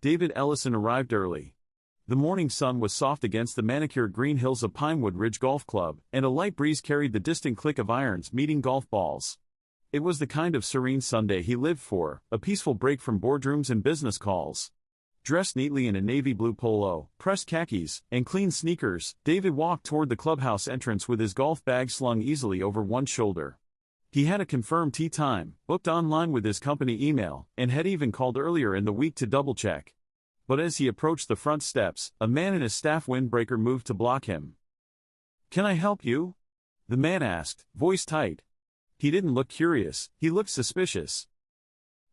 David Ellison arrived early. The morning sun was soft against the manicured green hills of Pinewood Ridge Golf Club, and a light breeze carried the distant click of irons meeting golf balls. It was the kind of serene Sunday he lived for, a peaceful break from boardrooms and business calls. Dressed neatly in a navy blue polo, pressed khakis, and clean sneakers, David walked toward the clubhouse entrance with his golf bag slung easily over one shoulder. He had a confirmed tee time, booked online with his company email, and had even called earlier in the week to double-check. But as he approached the front steps, a man in a staff windbreaker moved to block him. "Can I help you?" the man asked, voice tight. He didn't look curious, he looked suspicious.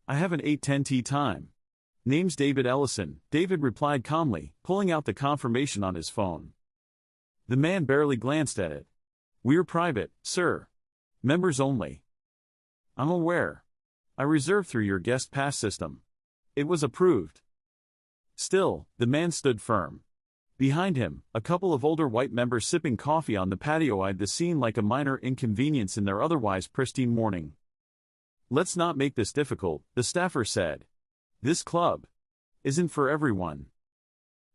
"I have an 8:10 tee time. Name's David Ellison," David replied calmly, pulling out the confirmation on his phone. The man barely glanced at it. "We're private, sir. Members only." "I'm aware. I reserved through your guest pass system. It was approved." Still, the man stood firm. Behind him, a couple of older white members sipping coffee on the patio eyed the scene like a minor inconvenience in their otherwise pristine morning. "Let's not make this difficult," the staffer said. "This club isn't for everyone."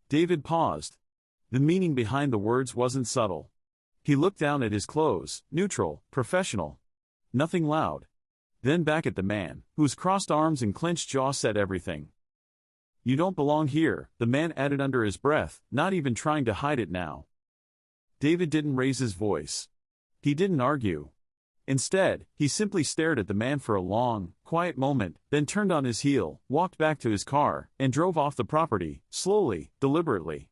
David paused. The meaning behind the words wasn't subtle. He looked down at his clothes, neutral, professional. Nothing loud. Then back at the man, whose crossed arms and clenched jaw said everything. "You don't belong here," the man added under his breath, not even trying to hide it now. David didn't raise his voice. He didn't argue. Instead, he simply stared at the man for a long, quiet moment, then turned on his heel, walked back to his car, and drove off the property, slowly, deliberately.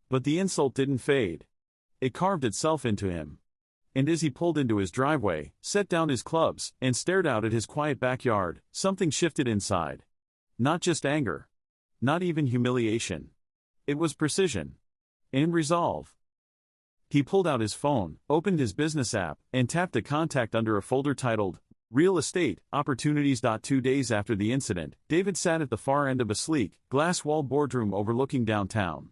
But the insult didn't fade. It carved itself into him. And as he pulled into his driveway, set down his clubs, and stared out at his quiet backyard, something shifted inside. Not just anger. Not even humiliation. It was precision. And resolve. He pulled out his phone, opened his business app, and tapped a contact under a folder titled, Real Estate, Opportunities. 2 days after the incident, David sat at the far end of a sleek, glass-walled boardroom overlooking downtown.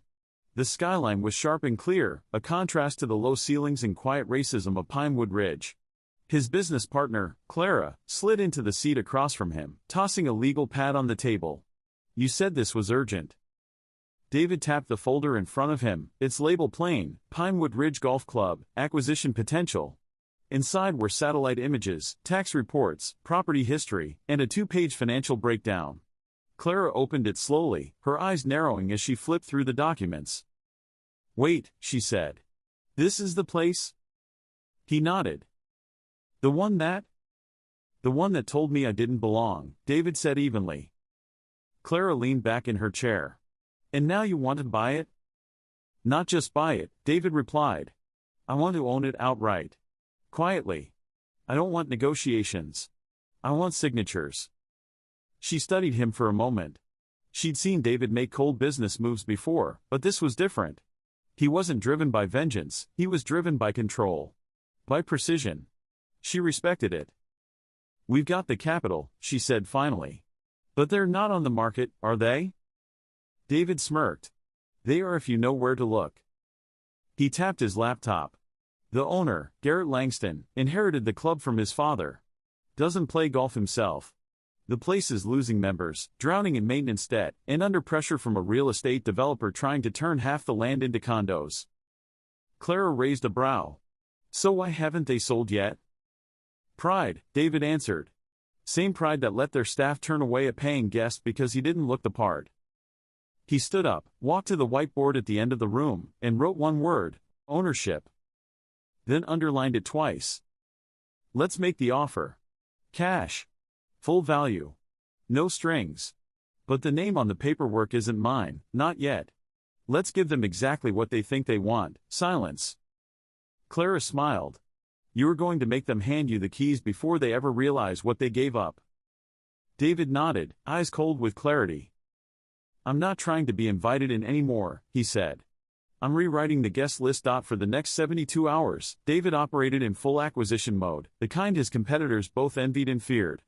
The skyline was sharp and clear, a contrast to the low ceilings and quiet racism of Pinewood Ridge. His business partner, Clara, slid into the seat across from him, tossing a legal pad on the table. "You said this was urgent." David tapped the folder in front of him, its label plain, Pinewood Ridge Golf Club, Acquisition Potential. Inside were satellite images, tax reports, property history, and a 2-page financial breakdown. Clara opened it slowly, her eyes narrowing as she flipped through the documents. "Wait," she said. "This is the place?" He nodded. The one that told me I didn't belong," David said evenly. Clara leaned back in her chair. "And now you want to buy it?" "Not just buy it," David replied. "I want to own it outright. Quietly. I don't want negotiations. I want signatures." She studied him for a moment. She'd seen David make cold business moves before, but this was different. He wasn't driven by vengeance, he was driven by control. By precision. She respected it. "We've got the capital," she said finally. "But they're not on the market, are they?" David smirked. "They are if you know where to look." He tapped his laptop. The owner, Garrett Langston, inherited the club from his father. Doesn't play golf himself. The place is losing members, drowning in maintenance debt, and under pressure from a real estate developer trying to turn half the land into condos. Clara raised a brow. "So why haven't they sold yet?" "Pride," David answered. Same pride that let their staff turn away a paying guest because he didn't look the part. He stood up, walked to the whiteboard at the end of the room, and wrote one word, ownership. Then underlined it twice. "Let's make the offer. Cash. Full value. No strings. But the name on the paperwork isn't mine, not yet. Let's give them exactly what they think they want, silence." Clara smiled. "You are going to make them hand you the keys before they ever realize what they gave up." David nodded, eyes cold with clarity. "I'm not trying to be invited in anymore," he said. "I'm rewriting the guest list. For the next 72 hours, David operated in full acquisition mode, the kind his competitors both envied and feared.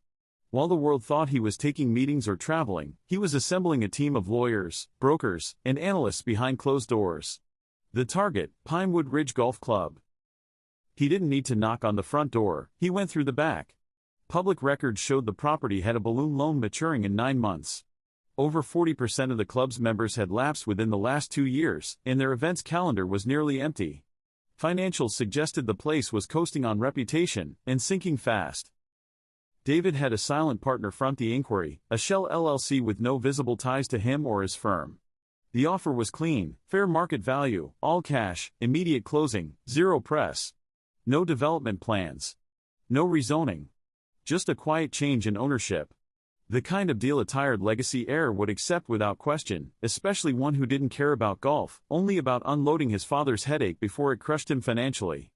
While the world thought he was taking meetings or traveling, he was assembling a team of lawyers, brokers, and analysts behind closed doors. The target, Pinewood Ridge Golf Club. He didn't need to knock on the front door, he went through the back. Public records showed the property had a balloon loan maturing in 9 months. Over 40% of the club's members had lapsed within the last 2 years, and their events calendar was nearly empty. Financials suggested the place was coasting on reputation and sinking fast. David had a silent partner front the inquiry, a shell LLC with no visible ties to him or his firm. The offer was clean, fair market value, all cash, immediate closing, zero press. No development plans. No rezoning. Just a quiet change in ownership. The kind of deal a tired legacy heir would accept without question, especially one who didn't care about golf, only about unloading his father's headache before it crushed him financially.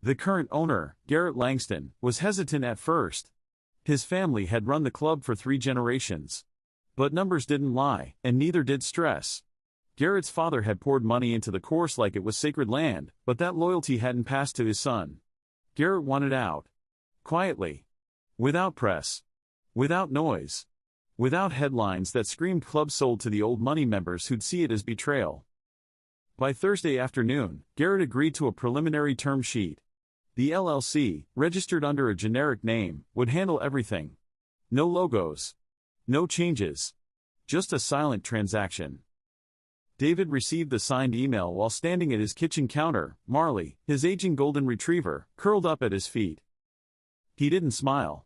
The current owner, Garrett Langston, was hesitant at first. His family had run the club for 3 generations. But numbers didn't lie, and neither did stress. Garrett's father had poured money into the course like it was sacred land, but that loyalty hadn't passed to his son. Garrett wanted out. Quietly. Without press. Without noise. Without headlines that screamed club sold to the old money members who'd see it as betrayal. By Thursday afternoon, Garrett agreed to a preliminary term sheet. The LLC, registered under a generic name, would handle everything. No logos. No changes. Just a silent transaction. David received the signed email while standing at his kitchen counter, Marley, his aging golden retriever, curled up at his feet. He didn't smile.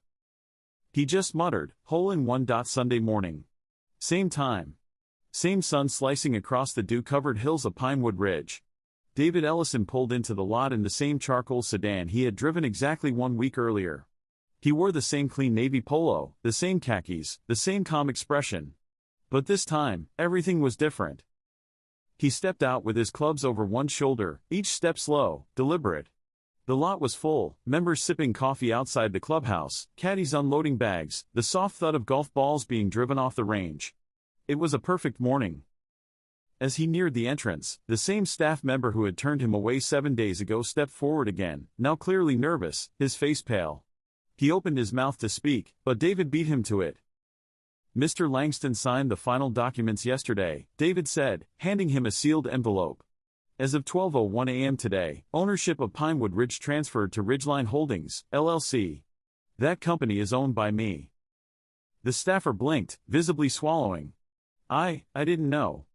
He just muttered, hole in one. Sunday morning. Same time. Same sun slicing across the dew-covered hills of Pinewood Ridge. David Ellison pulled into the lot in the same charcoal sedan he had driven exactly 1 week earlier. He wore the same clean navy polo, the same khakis, the same calm expression. But this time, everything was different. He stepped out with his clubs over one shoulder, each step slow, deliberate. The lot was full, members sipping coffee outside the clubhouse, caddies unloading bags, the soft thud of golf balls being driven off the range. It was a perfect morning. As he neared the entrance, the same staff member who had turned him away 7 days ago stepped forward again, now clearly nervous, his face pale. He opened his mouth to speak, but David beat him to it. Mr. Langston signed the final documents yesterday, David said, handing him a sealed envelope. As of 12:01 a.m. today, ownership of Pinewood Ridge transferred to Ridgeline Holdings, LLC. That company is owned by me. The staffer blinked, visibly swallowing. I didn't know.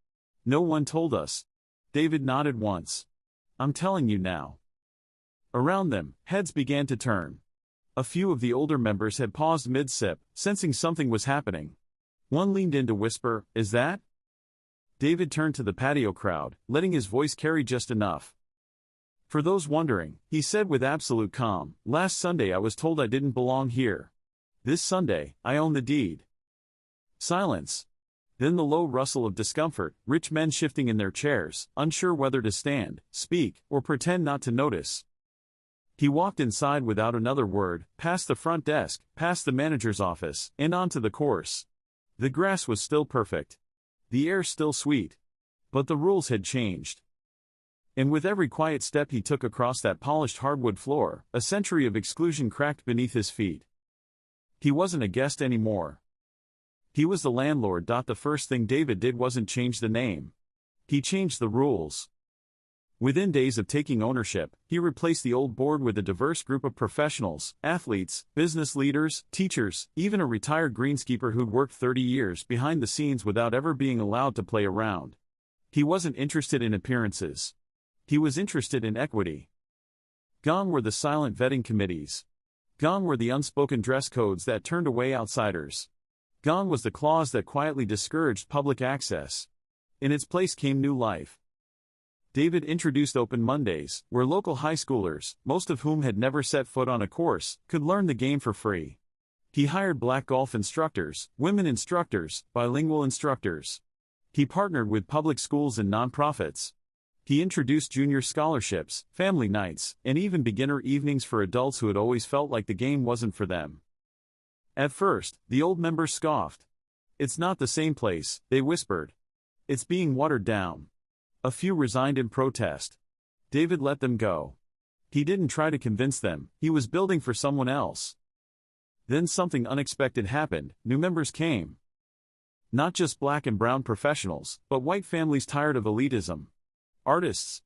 No one told us. David nodded once. I'm telling you now. Around them, heads began to turn. A few of the older members had paused mid-sip, sensing something was happening. One leaned in to whisper, "Is that?" David turned to the patio crowd, letting his voice carry just enough. "For those wondering," he said with absolute calm, "last Sunday I was told I didn't belong here. This Sunday, I own the deed." Silence. Then the low rustle of discomfort, rich men shifting in their chairs, unsure whether to stand, speak, or pretend not to notice. He walked inside without another word, past the front desk, past the manager's office, and onto the course. The grass was still perfect. The air still sweet. But the rules had changed. And with every quiet step he took across that polished hardwood floor, a century of exclusion cracked beneath his feet. He wasn't a guest anymore. He was the landlord. The first thing David did wasn't change the name. He changed the rules. Within days of taking ownership, he replaced the old board with a diverse group of professionals, athletes, business leaders, teachers, even a retired greenskeeper who'd worked 30 years behind the scenes without ever being allowed to play around. He wasn't interested in appearances. He was interested in equity. Gone were the silent vetting committees. Gone were the unspoken dress codes that turned away outsiders. Gone was the clause that quietly discouraged public access. In its place came new life. David introduced Open Mondays, where local high schoolers, most of whom had never set foot on a course, could learn the game for free. He hired black golf instructors, women instructors, bilingual instructors. He partnered with public schools and nonprofits. He introduced junior scholarships, family nights, and even beginner evenings for adults who had always felt like the game wasn't for them. At first, the old members scoffed. "It's not the same place," they whispered. "It's being watered down." A few resigned in protest. David let them go. He didn't try to convince them, he was building for someone else. Then something unexpected happened, new members came. Not just black and brown professionals, but white families tired of elitism. Artists.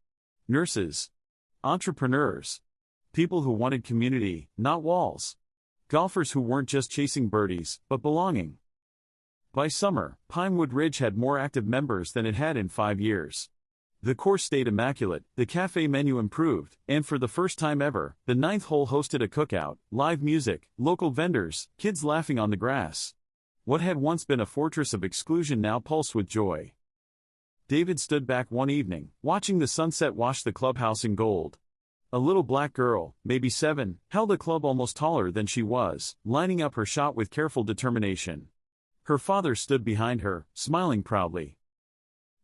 Nurses. Entrepreneurs. People who wanted community, not walls. Golfers who weren't just chasing birdies, but belonging. By summer, Pinewood Ridge had more active members than it had in 5 years. The course stayed immaculate, the cafe menu improved, and for the first time ever, the ninth hole hosted a cookout, live music, local vendors, kids laughing on the grass. What had once been a fortress of exclusion now pulsed with joy. David stood back one evening, watching the sunset wash the clubhouse in gold. A little black girl, maybe 7, held a club almost taller than she was, lining up her shot with careful determination. Her father stood behind her, smiling proudly.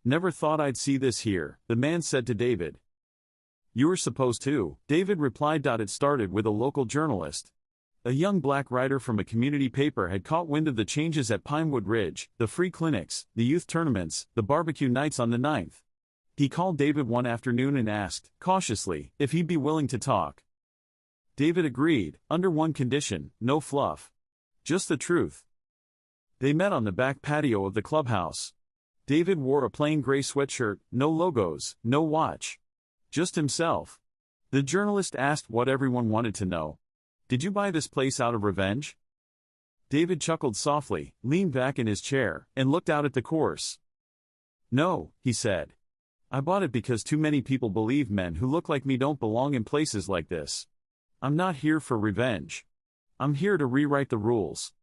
"Never thought I'd see this here," the man said to David. "You were supposed to," David replied. It started with a local journalist. A young black writer from a community paper had caught wind of the changes at Pinewood Ridge, the free clinics, the youth tournaments, the barbecue nights on the 9th. He called David one afternoon and asked, cautiously, if he'd be willing to talk. David agreed, under one condition: no fluff. Just the truth. They met on the back patio of the clubhouse. David wore a plain gray sweatshirt, no logos, no watch. Just himself. The journalist asked what everyone wanted to know. "Did you buy this place out of revenge?" David chuckled softly, leaned back in his chair, and looked out at the course. "No," he said. "I bought it because too many people believe men who look like me don't belong in places like this. I'm not here for revenge. I'm here to rewrite the rules.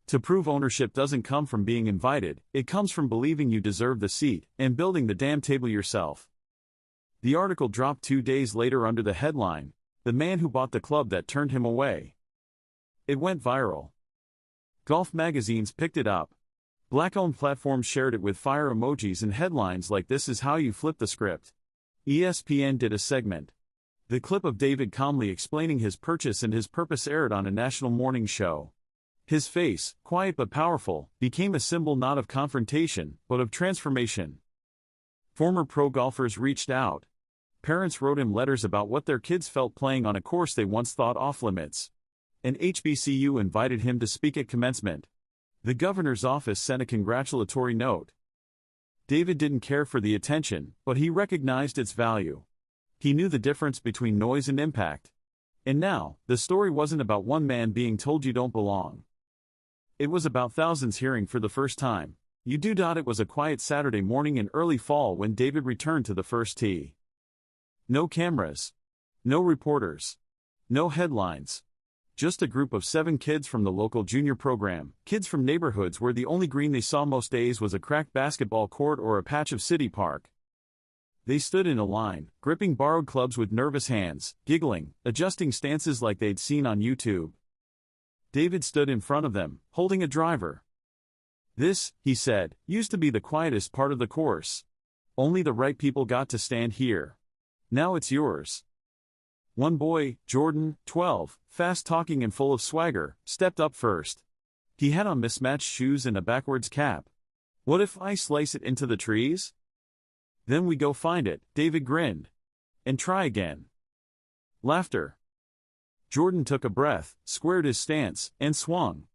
To prove ownership doesn't come from being invited, it comes from believing you deserve the seat, and building the damn table yourself." The article dropped 2 days later under the headline, "The Man Who Bought the Club That Turned Him Away." It went viral. Golf magazines picked it up. Black-owned platforms shared it with fire emojis and headlines like "This is how you flip the script." ESPN did a segment. The clip of David calmly explaining his purchase and his purpose aired on a national morning show. His face, quiet but powerful, became a symbol not of confrontation, but of transformation. Former pro golfers reached out. Parents wrote him letters about what their kids felt playing on a course they once thought off-limits. An HBCU invited him to speak at commencement. The governor's office sent a congratulatory note. David didn't care for the attention, but he recognized its value. He knew the difference between noise and impact. And now, the story wasn't about one man being told you don't belong. It was about thousands hearing for the first time, "You do." It was a quiet Saturday morning in early fall when David returned to the first tee. No cameras. No reporters. No headlines. Just a group of 7 kids from the local junior program, kids from neighborhoods where the only green they saw most days was a cracked basketball court or a patch of city park. They stood in a line, gripping borrowed clubs with nervous hands, giggling, adjusting stances like they'd seen on YouTube. David stood in front of them, holding a driver. "This," he said, "used to be the quietest part of the course. Only the right people got to stand here. Now it's yours." One boy, Jordan, 12, fast-talking and full of swagger, stepped up first. He had on mismatched shoes and a backwards cap. "What if I slice it into the trees?" "Then we go find it," David grinned. "And try again." Laughter. Jordan took a breath, squared his stance, and swung.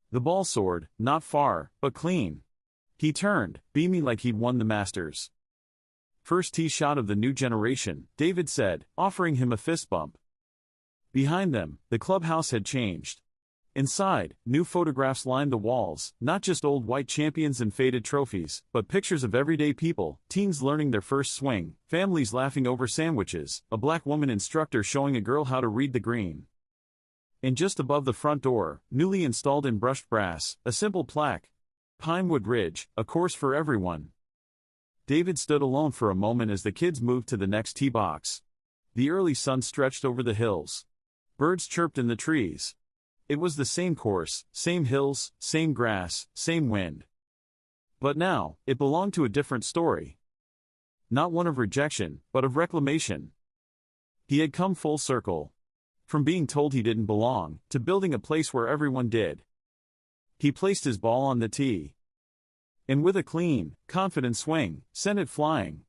The ball soared, not far, but clean. He turned, beaming like he'd won the Masters. "First tee shot of the new generation," David said, offering him a fist bump. Behind them, the clubhouse had changed. Inside, new photographs lined the walls, not just old white champions and faded trophies, but pictures of everyday people, teens learning their first swing, families laughing over sandwiches, a black woman instructor showing a girl how to read the green. And just above the front door, newly installed in brushed brass, a simple plaque: "Pinewood Ridge, a course for everyone." David stood alone for a moment as the kids moved to the next tee box. The early sun stretched over the hills. Birds chirped in the trees. It was the same course, same hills, same grass, same wind. But now, it belonged to a different story. Not one of rejection, but of reclamation. He had come full circle. From being told he didn't belong, to building a place where everyone did. He placed his ball on the tee. And with a clean, confident swing, sent it flying.